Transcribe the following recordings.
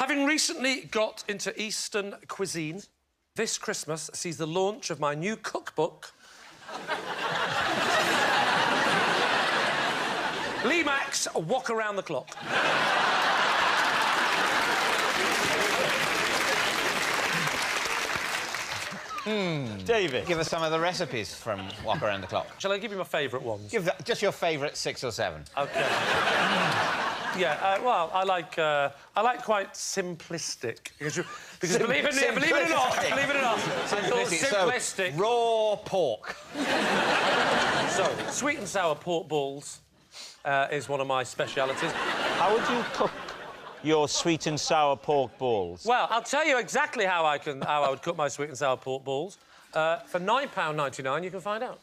Having recently got into Eastern cuisine, this Christmas sees the launch of my new cookbook. Lee Mack's Walk Around the Clock. David, give us some of the recipes from Walk Around the Clock. Shall I give you my favourite ones? Give just your favourite 6 or 7. OK. Yeah, well, I like quite simplistic. Because believe it or not, simplistic. So, raw pork. So, sweet and sour pork balls is one of my specialities. How would you cook your sweet and sour pork balls? Well, I'll tell you exactly how I would cook my sweet and sour pork balls. For £9.99, you can find out.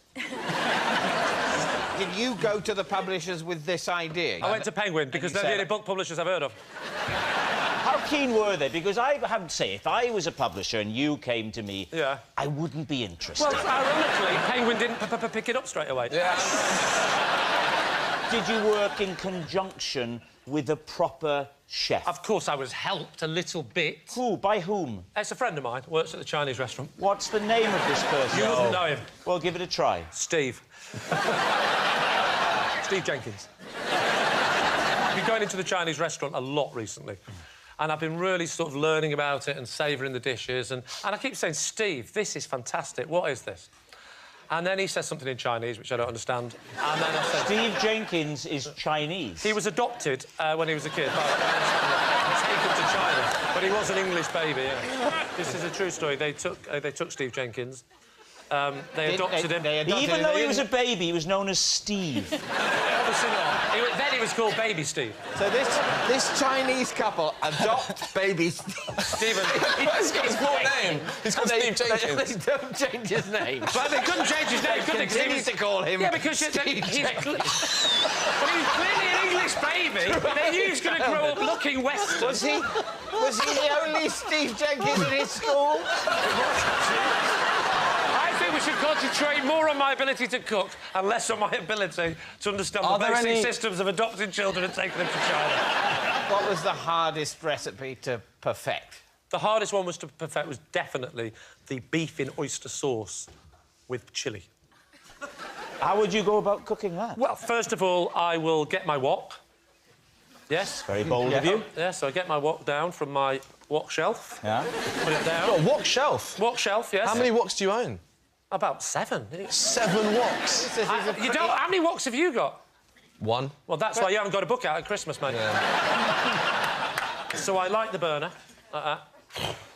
Did you go to the publishers with this idea? I went to Penguin, because they're the only book publishers I've heard of. How keen were they? Because I have to say, if I was a publisher and you came to me, yeah, I wouldn't be interested. Well, ironically, Penguin didn't pick it up straight away. Yeah. Did you work in conjunction with a proper chef? Of course, I was helped a little bit. Who? By whom? It's a friend of mine, works at the Chinese restaurant. What's the name of this person? You wouldn't know him. Well, give it a try. Steve. Steve Jenkins. I've been going into the Chinese restaurant a lot recently. And I've been really sort of learning about it and savouring the dishes. And I keep saying, Steve, this is fantastic. What is this? And then he says something in Chinese, which I don't understand. And then I said... Steve Jenkins is Chinese. He was adopted when he was a kid. Taken to China. But he was an English baby, yeah. This is a true story. They took Steve Jenkins. They adopted him. Even though he was a baby, he was known as Steve. Obviously not. Then he was called Baby Steve. So this Chinese couple adopt baby Stephen. He's got his full name. He's called Steve Jenkins. They don't change his name. But they couldn't change his name, could they? They continue to call him. Yeah, because he's clearly an English baby. They knew he was going to grow up looking Western. Was he the only Steve Jenkins in his school? I think we should concentrate more on my ability to cook and less on my ability to understand the basic systems of adopting children and taking them to China. What was the hardest recipe to perfect? The hardest one to perfect was definitely the beef in oyster sauce with chilli. How would you go about cooking that? Well, first of all, I will get my wok. Yes? Very bold of you. Yeah, so I get my wok down from my wok shelf. Yeah. Put it down. Got a wok shelf? Wok shelf, yes. How many woks do you own? About 7. 7 woks? How many woks have you got? 1. Well, that's why you haven't got a book out at Christmas, mate. Yeah. So I light the burner, like that.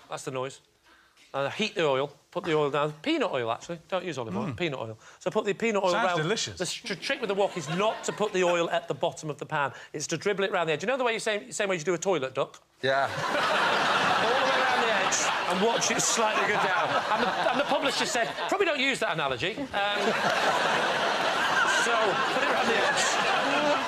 That's the noise. And I heat the oil, put the oil down. Peanut oil, actually. Don't use olive oil, peanut oil. So put the peanut oil around. Sounds delicious. The trick with the wok is not to put the oil at the bottom of the pan. It's to dribble it around the edge. You know the way same way you do a toilet duck? Yeah. All the way around the edge and watch it slightly go down. And the publisher said, probably don't use that analogy. So, put it around the edge.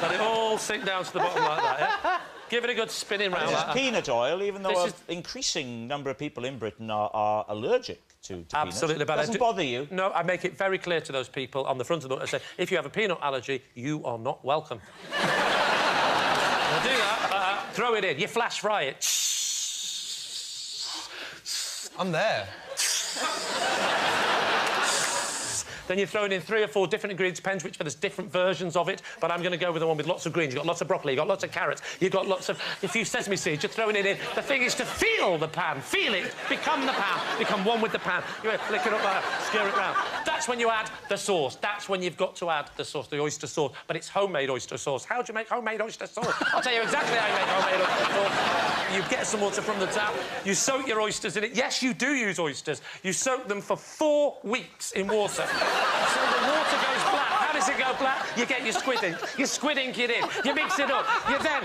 Let it all sink down to the bottom like that, yeah? Give it a good spinning round. This is peanut oil, even though an increasing number of people in Britain are allergic to peanuts. Absolutely. But doesn't bother you? No, I make it very clear to those people on the front of the book. I say, if you have a peanut allergy, you are not welcome. I'll do that. Throw it in. You flash fry it. I'm there. Then you're throwing in 3 or 4 different ingredients, depends which, there's different versions of it, but I'm going to go with the one with lots of greens. You've got lots of broccoli, you've got lots of carrots, you've got lots of a few sesame seeds, you're throwing it in. The thing is to feel the pan, feel it, become the pan, become one with the pan. You flick it up like that, stir it round. That's when you add the sauce. That's when you've got to add the sauce, the oyster sauce. But it's homemade oyster sauce. How do you make homemade oyster sauce? I'll tell you exactly how you make homemade oyster sauce. You get some water from the tap, you soak your oysters in it. Yes, you do use oysters. You soak them for 4 weeks in water. So the water goes black. How does it go black? You get your squid ink. You squid ink it in. You mix it up. You then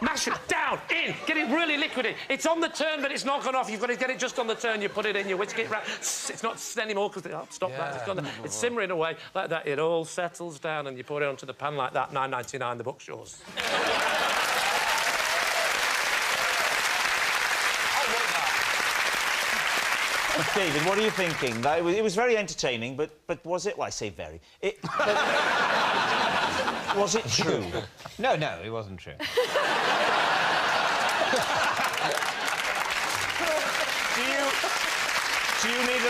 mash it down, in. Get it really liquidy. It's on the turn, but it's not gone off. You've got to get it just on the turn. You put it in, you whisk it round. It's not anymore because... Oh, stop that. It's gone. It's simmering away like that. It all settles down and you pour it onto the pan like that. £9.99, the book's yours. David, what are you thinking? It was very entertaining, but was it... Well, I say very. Was it true? No, it wasn't true.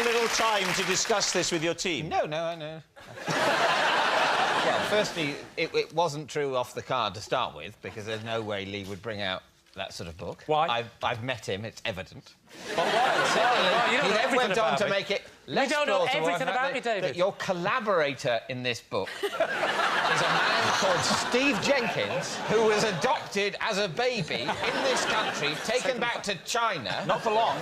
a little time to discuss this with your team? No, I know. Yeah, firstly, it wasn't true off the card to start with, because there's no way Lee would bring out that sort of book. Why? I've met him, it's evident. Well, you don't know He then everything went on about to me. make it less You don't know plausible, everything in fact, about me, David. that your collaborator in this book is a man called Steve Jenkins, who was adopted as a baby in this country, taken back to China. Not for long.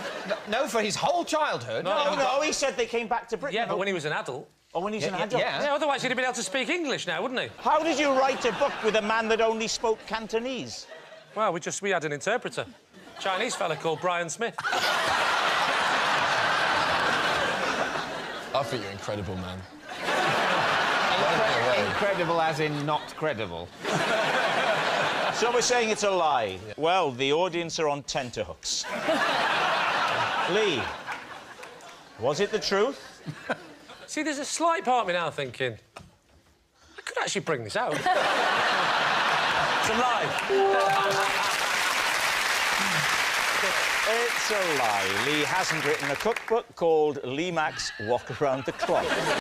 No, for his whole childhood. No, he said they came back to Britain. Yeah, but when he was an adult. Oh, when he's an adult. Yeah. Yeah, otherwise he'd have been able to speak English now, wouldn't he? How did you write a book with a man that only spoke Cantonese? Well, we had an interpreter. Chinese fella called Brian Smith. I think you're incredible, man. Incredible as in not credible. So we're saying it's a lie. Yeah. Well, the audience are on tenterhooks. Lee, was it the truth? See, there's a slight part of me now thinking, I could actually bring this out. It's a lie. It's a lie. Lee hasn't written a cookbook called Lee Mack's Walk Around the Clock.